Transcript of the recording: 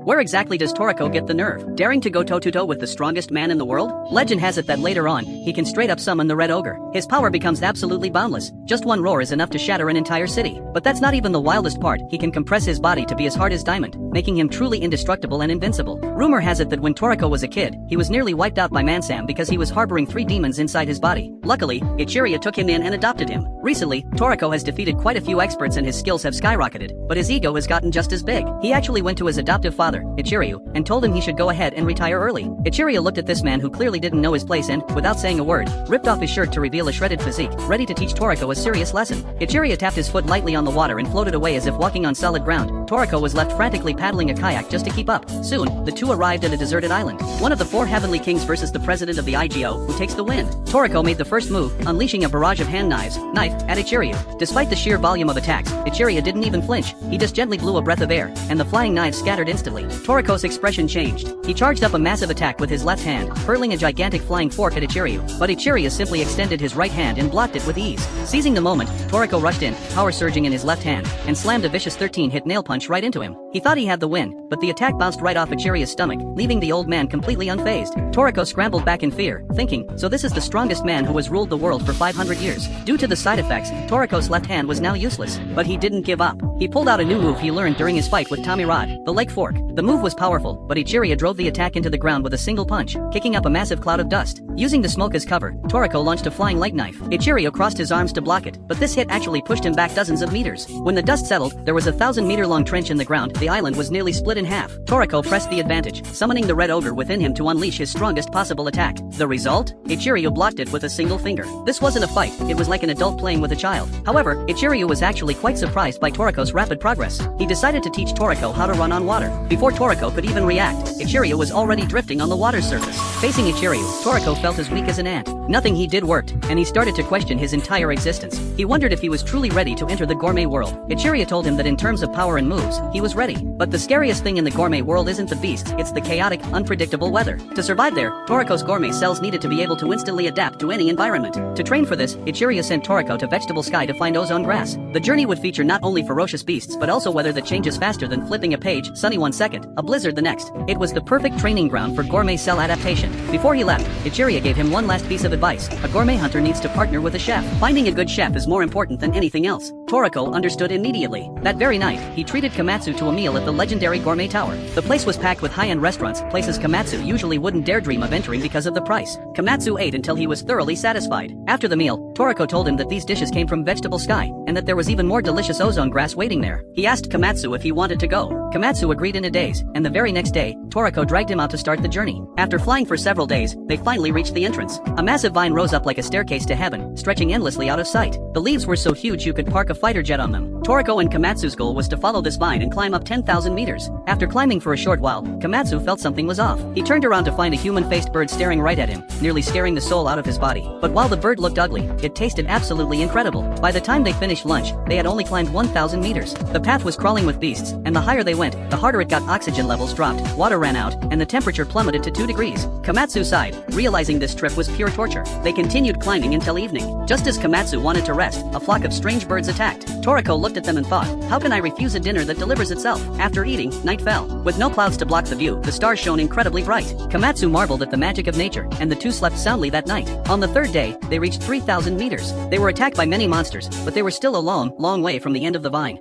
Where exactly does Toriko get the nerve, daring to go toe-to-toe with the strongest man in the world? Legend has it that later on, he can straight up summon the Red Ogre. His power becomes absolutely boundless. Just one roar is enough to shatter an entire city. But that's not even the wildest part. He can compress his body to be as hard as diamond, making him truly indestructible and invincible. Rumor has it that when Toriko was a kid, he was nearly wiped out by Mansam because he was harboring 3 demons inside his body. Luckily, Ichiria took him in and adopted him. Recently, Toriko has defeated quite a few experts and his skills have skyrocketed, but his ego has gotten just as big. He actually went to his adoptive father, Ichiryu, and told him he should go ahead and retire early. Ichiryu looked at this man who clearly didn't know his place and, without saying a word, ripped off his shirt to reveal a shredded physique, ready to teach Toriko a serious lesson. Ichiryu tapped his foot lightly on the water and floated away as if walking on solid ground. Toriko was left frantically paddling a kayak just to keep up. Soon, the two arrived at a deserted island. One of the 4 heavenly kings versus the president of the IGO, who takes the win. Toriko made the first move, unleashing a barrage of hand knife, at Ichiryu. Despite the sheer volume of attacks, Ichiryu didn't even flinch. He just gently blew a breath of air, and the flying knives scattered instantly. Toriko's expression changed. He charged up a massive attack with his left hand, hurling a gigantic flying fork at Ichiryu. But Ichiryu simply extended his right hand and blocked it with ease. Seizing the moment, Toriko rushed in, power surging in his left hand, and slammed a vicious 13-hit nail punch right into him. He thought he had the win, but the attack bounced right off Ichiryu's stomach, leaving the old man completely unfazed. Toriko scrambled back in fear, thinking, so this is the strongest man who has ruled the world for 500 years. Due to the side effects, Toriko's left hand was now useless, but he didn't give up. He pulled out a new move he learned during his fight with Tommy Rod, the leg fork. The move was powerful, but Ichiryu drove the attack into the ground with a single punch, kicking up a massive cloud of dust. Using the smoke as cover, Toriko launched a flying light knife. Ichiryu crossed his arms to block it, but this hit actually pushed him back dozens of meters. When the dust settled, there was a 1,000-meter-long trench in the ground. The island was nearly split in half. Toriko pressed the advantage, summoning the Red Ogre within him to unleash his strongest possible attack. The result? Ichiryu blocked it with a single finger. This wasn't a fight, it was like an adult playing with a child. However, Ichiryu was actually quite surprised by Toriko's rapid progress. He decided to teach Toriko how to run on water. Before Toriko could even react, Ichiryu was already drifting on the water's surface. Facing Ichiryu, Toriko felt as weak as an ant. Nothing he did worked, and he started to question his entire existence. He wondered if he was truly ready to enter the gourmet world. Ichiryu told him that in terms of power and moves, he was ready. But the scariest thing in the gourmet world isn't the beasts, it's the chaotic, unpredictable weather. To survive there, Toriko's gourmet cells needed to be able to instantly adapt to any environment. To train for this, Ichiryu sent Toriko to Vegetable Sky to find ozone grass. The journey would feature not only ferocious beasts but also weather that changes faster than flipping a page, sunny one second, a blizzard the next. It was the perfect training ground for gourmet cell adaptation. Before he left, Ichiryu gave him one last piece of advice. A gourmet hunter needs to partner with a chef. Finding a good chef is more important than anything else. Toriko understood immediately. That very night, he treated Komatsu to a meal at the legendary Gourmet Tower. The place was packed with high-end restaurants, places Komatsu usually wouldn't dare dream of entering because of the price. Komatsu ate until he was thoroughly satisfied. After the meal, Toriko told him that these dishes came from Vegetable Sky, and that there was even more delicious ozone grass waiting there. He asked Komatsu if he wanted to go. Komatsu agreed in a daze, and the very next day, Toriko dragged him out to start the journey. After flying for several days, they finally reached the entrance. A massive vine rose up like a staircase to heaven, stretching endlessly out of sight. The leaves were so huge you could park a fighter jet on them. Toriko and Komatsu's goal was to follow this vine and climb up 10,000 meters. After climbing for a short while, Komatsu felt something was off. He turned around to find a human-faced bird staring right at him, nearly scaring the soul out of his body. But while the bird looked ugly, it tasted absolutely incredible. By the time they finished lunch, they had only climbed 1,000 meters. The path was crawling with beasts, and the higher they went, the harder it got. Oxygen levels dropped, water ran out, and the temperature plummeted to 2 degrees. Komatsu sighed, realizing this trip was pure torture. They continued climbing until evening. Just as Komatsu wanted to rest, a flock of strange birds attacked. Toriko looked at them and thought, how can I refuse a dinner that delivers itself? After eating, night fell. With no clouds to block the view, the stars shone incredibly bright. Komatsu marveled at the magic of nature, and the two slept soundly that night. On the 3rd day, they reached 3,000 meters. They were attacked by many monsters, but they were still a long, long way from the end of the vine.